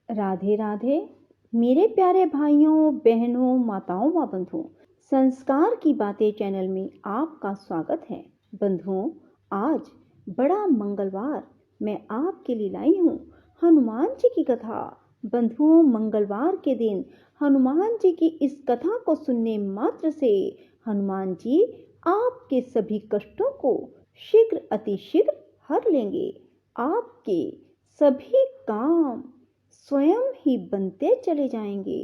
राधे राधे। मेरे प्यारे भाइयों बहनों माताओं व बंधुओं, संस्कार की बातें चैनल में आपका स्वागत है। बंधुओं, आज बड़ा मंगलवार मैं आपके लिए लाई हूँ हनुमान जी की कथा। बंधुओं, मंगलवार के दिन हनुमान जी की इस कथा को सुनने मात्र से हनुमान जी आपके सभी कष्टों को शीघ्र अतिशीघ्र हर लेंगे। आपके सभी काम स्वयं ही बनते चले जाएंगे।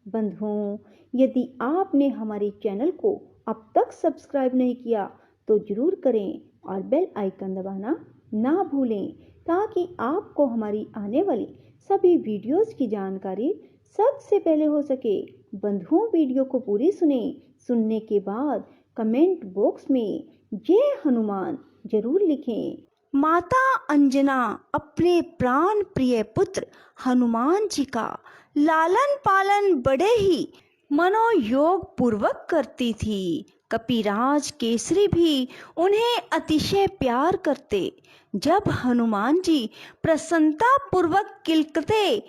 बंधुओं, यदि आपने हमारे चैनल को अब तक सब्सक्राइब नहीं किया तो जरूर करें और बेल आइकन दबाना ना भूलें, ताकि आपको हमारी आने वाली सभी वीडियोस की जानकारी सबसे पहले हो सके। बंधुओं, वीडियो को पूरी सुने। सुनने के बाद कमेंट बॉक्स में जय हनुमान जरूर लिखें। माता अंजना अपने प्राण प्रिय पुत्र हनुमान जी का लालन पालन बड़े ही मनोयोग पूर्वक करती थी। कपिराज केसरी भी उन्हें अतिशय प्यार करते। जब हनुमान जी प्रसन्नता पूर्वक किलकते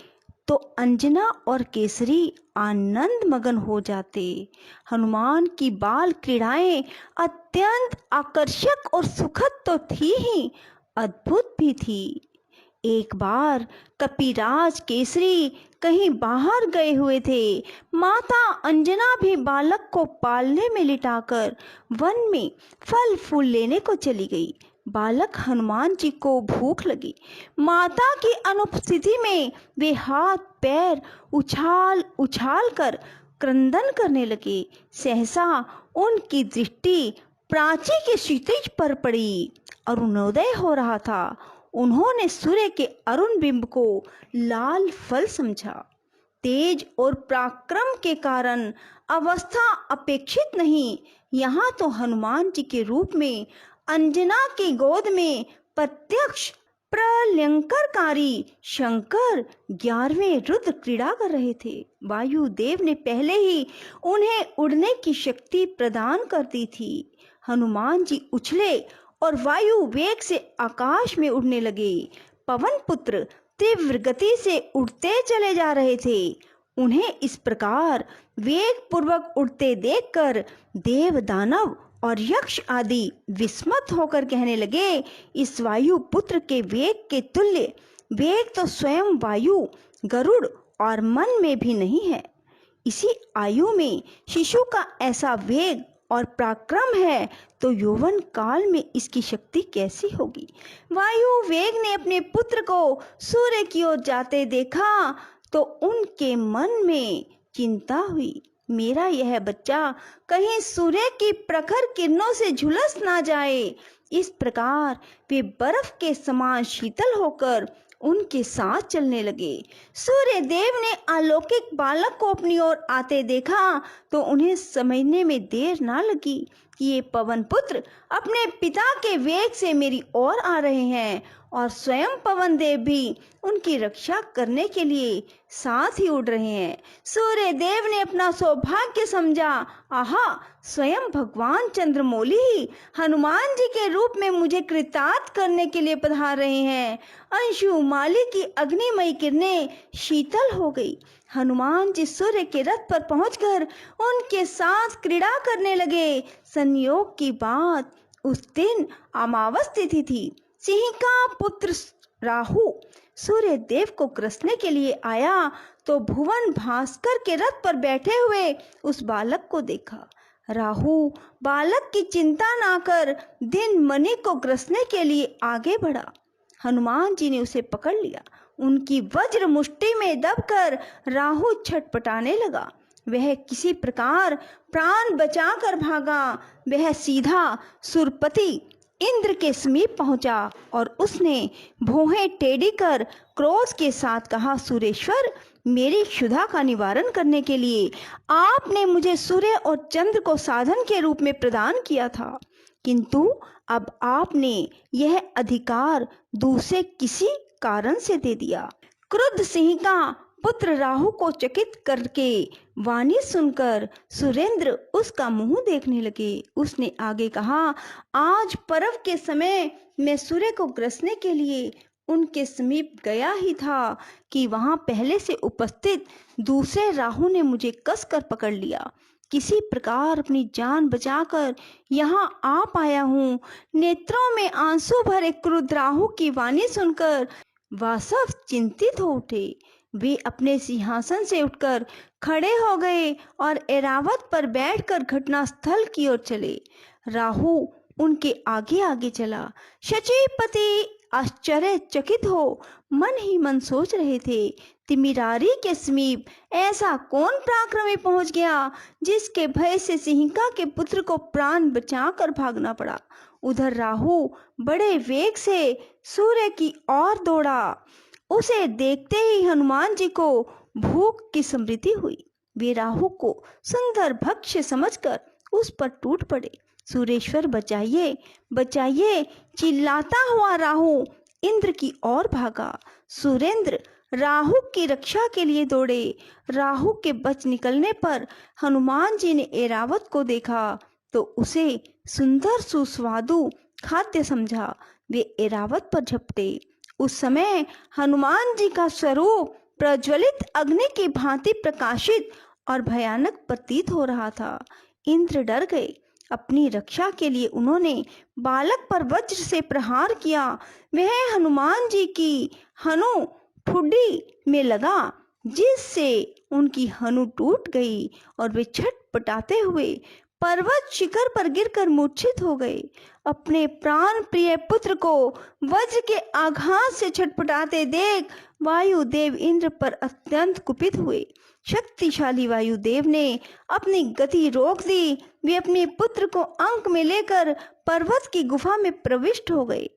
तो अंजना और केसरी आनंद मगन हो जाते। हनुमान की बाल क्रीड़ाएं अत्यंत आकर्षक और सुखद तो थी ही, अद्भुत भी थी। एक बार कपिराज केसरी कहीं बाहर गए हुए थे। माता अंजना भी बालक को पालने में लिटाकर वन में फल फूल लेने को चली गई। बालक हनुमान जी को भूख लगी। माता की अनुपस्थिति में वे हाथ पैर उछाल उछाल कर क्रंदन करने लगे। सहसा उनकी दृष्टि प्राची के क्षितिज पर पड़ी। अरुणोदय हो रहा था। उन्होंने सूर्य के अरुण बिंब को लाल फल समझा। तेज और पराक्रम के कारण अवस्था अपेक्षित नहीं, यहाँ तो हनुमान जी के रूप में अंजना की गोद में प्रत्यक्ष प्रलयंकरकारी शंकर 11वें रुद्र क्रीड़ा कर रहे थे। वायुदेव ने पहले ही उन्हें उड़ने की शक्ति प्रदान कर दी थी। हनुमान जी उछले और वायु वेग से आकाश में उड़ने लगे। पवन पुत्र तीव्र गति से उड़ते चले जा रहे थे। उन्हें इस प्रकार वेग पूर्वक उड़ते देखकर देव दानव और यक्ष आदि विस्मत होकर कहने लगे, इस वायु पुत्र के वेग के तुल्य वेग तो स्वयं वायु, गरुड़ और मन में भी नहीं है। इसी आयु में शिशु का ऐसा वेग और पराक्रम है तो यौवन काल में इसकी शक्ति कैसी होगी। वायु वेग ने अपने पुत्र को सूर्य की ओर जाते देखा तो उनके मन में चिंता हुई, मेरा यह बच्चा कहीं सूर्य की प्रखर किरणों से झुलस ना जाए। इस प्रकार वे बर्फ के समान शीतल होकर उनके साथ चलने लगे। सूर्य देव ने अलौकिक बालक को अपनी ओर आते देखा तो उन्हें समझने में देर ना लगी कि ये पवन पुत्र अपने पिता के वेग से मेरी ओर आ रहे हैं और स्वयं पवन देव भी उनकी रक्षा करने के लिए साथ ही उड़ रहे हैं। सूर्य देव ने अपना सौभाग्य समझा, आहा, स्वयं भगवान चंद्रमौली ही हनुमान जी के रूप में मुझे कृतार्थ करने के लिए पधार रहे हैं। अंशुमाली की अग्निमयी किरणें शीतल हो गई। हनुमान जी सूर्य के रथ पर पहुंचकर उनके साथ क्रीड़ा करने लगे। संयोग की बात, उस दिन अमावस तिथि थी। सिंह का पुत्र राहु सूर्य देव को ग्रसने के लिए आया तो भुवन भास्कर के रथ पर बैठे हुए उस बालक को देखा। राहु बालक की चिंता ना कर दिन मणि को ग्रसने के लिए आगे बढ़ा। हनुमान जी ने उसे पकड़ लिया। उनकी वज्र मुष्टि में दबकर राहु छटपटाने लगा। वह किसी प्रकार प्राण बचाकर भागा। वह सीधा सुरपति इंद्र के समीप पहुंचा और उसने भौहें टेढ़ी कर क्रोध के साथ कहा, सुरेश्वर, मेरी क्षुधा का निवारण करने के लिए आपने मुझे सूर्य और चंद्र को साधन के रूप में प्रदान किया था, किंतु अब आपने यह अधिकार दूसरे किसी कारण से दे दिया। क्रुद्ध सिंह का पुत्र राहु को चकित करके वाणी सुनकर सुरेंद्र उसका मुंह देखने लगे। उसने आगे कहा, आज पर्व के समय मैं सूर्य को ग्रसने के लिए उनके समीप गया ही था कि वहां पहले से उपस्थित दूसरे राहु ने मुझे कसकर पकड़ लिया। किसी प्रकार अपनी जान बचाकर यहाँ आ पाया हूँ। नेत्रों में आंसू भरे क्रुद्ध राहु की वाणी सुनकर वासव चिंतित हो उठे। वे अपने सिंहासन से उठकर खड़े हो गए और ऐरावत पर बैठकर घटनास्थल की ओर चले। राहु उनके आगे आगे चला। शचीपति आश्चर्यचकित हो मन ही मन सोच रहे थे, तिमिरारी के समीप ऐसा कौन पराक्रमी पहुंच गया जिसके भय से सिंहिका के पुत्र को प्राण बचाकर भागना पड़ा। उधर राहु बड़े वेग से सूर्य की ओर दौड़ा। उसे देखते ही हनुमान जी को भूख की स्मृति हुई। वे राहु को सुंदर भक्ष्य समझकर उस पर टूट पड़े। सुरेश्वर बचाइए बचाइए चिल्लाता हुआ राहु इंद्र की ओर भागा। सुरेंद्र राहु की रक्षा के लिए दौड़े। राहु के बच निकलने पर हनुमान जी ने ऐरावत को देखा तो उसे सुंदर सुस्वादु खाद्य समझा। वे ऐरावत पर झपटे। उस समय हनुमान जी का स्वरूप प्रज्वलित अग्नि की भांति प्रकाशित और भयानक प्रतीत हो रहा था। इंद्र डर गए। अपनी रक्षा के लिए उन्होंने बालक पर वज्र से प्रहार किया। वह हनुमान जी की हनु ठुड्डी में लगा, जिससे उनकी हनु टूट गई और वे छटपटाते हुए पर्वत शिखर पर गिरकर मूर्छित हो गए। अपने प्राण प्रिय पुत्र को वज्र के आघात से छटपटाते देख वायुदेव इंद्र पर अत्यंत कुपित हुए। शक्तिशाली वायुदेव ने अपनी गति रोक दी। वे अपने पुत्र को अंक में लेकर पर्वत की गुफा में प्रविष्ट हो गए।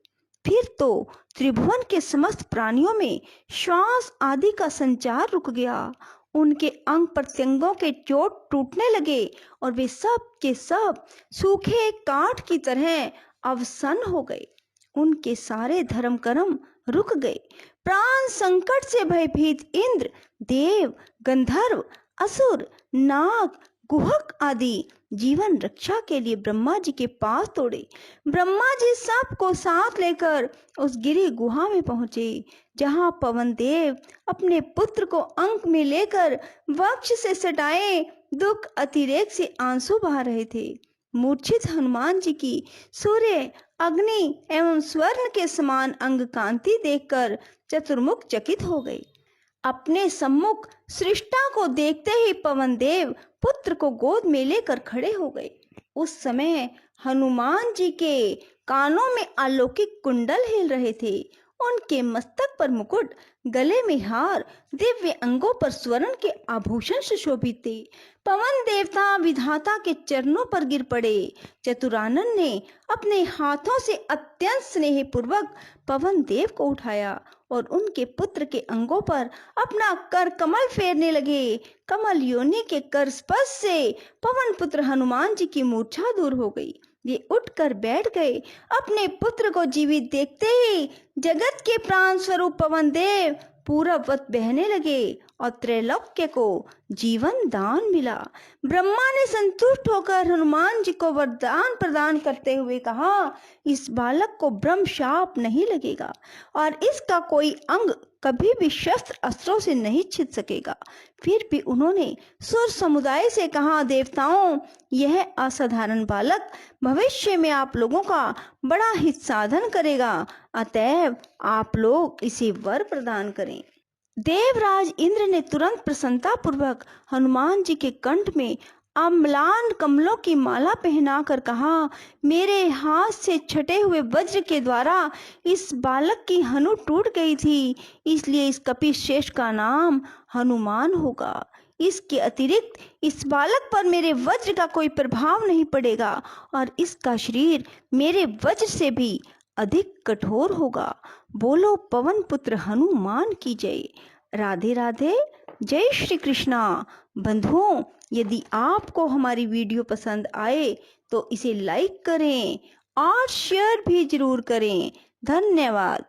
फिर तो त्रिभुवन के समस्त प्राणियों में श्वास आदि का संचार रुक गया। उनके अंग प्रत्यंगों के चोट टूटने लगे और वे सब के सब सूखे काठ की तरह अवसन हो गए। उनके सारे धर्म कर्म रुक गए। प्राण संकट से भयभीत इंद्र, देव, गंधर्व, असुर, नाग, गुहक आदि जीवन रक्षा के लिए ब्रह्मा जी के पास दौड़े। ब्रह्मा जी सबको साथ लेकर उस गिरी गुहा में पहुंचे, जहां पवन देव अपने पुत्र को अंक में लेकर वक्ष से सटाए दुख अतिरेक से आंसू बहा रहे थे। मूर्छित हनुमान जी की सूर्य, अग्नि एवं स्वर्ण के समान अंग कांति देखकर चतुर्मुख चकित हो गए। अपने सम्मुख सृष्टा को देखते ही पवन देव पुत्र को गोद में लेकर खड़े हो गए। उस समय हनुमान जी के कानों में अलौकिक कुंडल हिल रहे थे। उनके मस्तक पर मुकुट, गले में हार, दिव्य अंगों पर स्वर्ण के आभूषण सुशोभित थे। पवन देवता विधाता के चरणों पर गिर पड़े। चतुरानन ने अपने हाथों से अत्यंत स्नेह पूर्वक पवन देव को उठाया और उनके पुत्र के अंगों पर अपना कर कमल फेरने लगे। कमल योनि के कर स्पर्श से पवन पुत्र हनुमान जी की मूर्छा दूर हो गई। वे उठकर बैठ गए। अपने पुत्र को जीवित देखते ही जगत के प्राण स्वरूप पवन देव पूर्ववत बहने लगे और त्रैलोक्य को जीवन दान मिला। ब्रह्मा ने संतुष्ट होकर हनुमान जी को वरदान प्रदान करते हुए कहा, इस बालक को ब्रह्म शाप नहीं लगेगा और इसका कोई अंग कभी भी शस्त्र अस्त्रों से नहीं छिद सकेगा। फिर भी उन्होंने सुर समुदाय से कहा, देवताओं, यह असाधारण बालक भविष्य में आप लोगों का बड़ा हित साधन करेगा, अतएव आप लोग इसे वर प्रदान करें। देवराज इंद्र ने तुरंत प्रसन्नता पूर्वक हनुमान जी के कंठ में अम्लान कमलों की माला पहनाकर कहा, मेरे हाथ से छटे हुए वज्र के द्वारा इस बालक की हनु टूट गई थी, इसलिए इस कपि श्रेष्ठ का नाम हनुमान होगा। इसके अतिरिक्त इस बालक पर मेरे वज्र का कोई प्रभाव नहीं पड़ेगा और इसका शरीर मेरे वज्र से भी अधिक कठोर होगा। बोलो पवन पुत्र हनुमान की जय। राधे राधे। जय श्री कृष्णा। बंधुओं, यदि आपको हमारी वीडियो पसंद आए तो इसे लाइक करें और शेयर भी जरूर करें। धन्यवाद।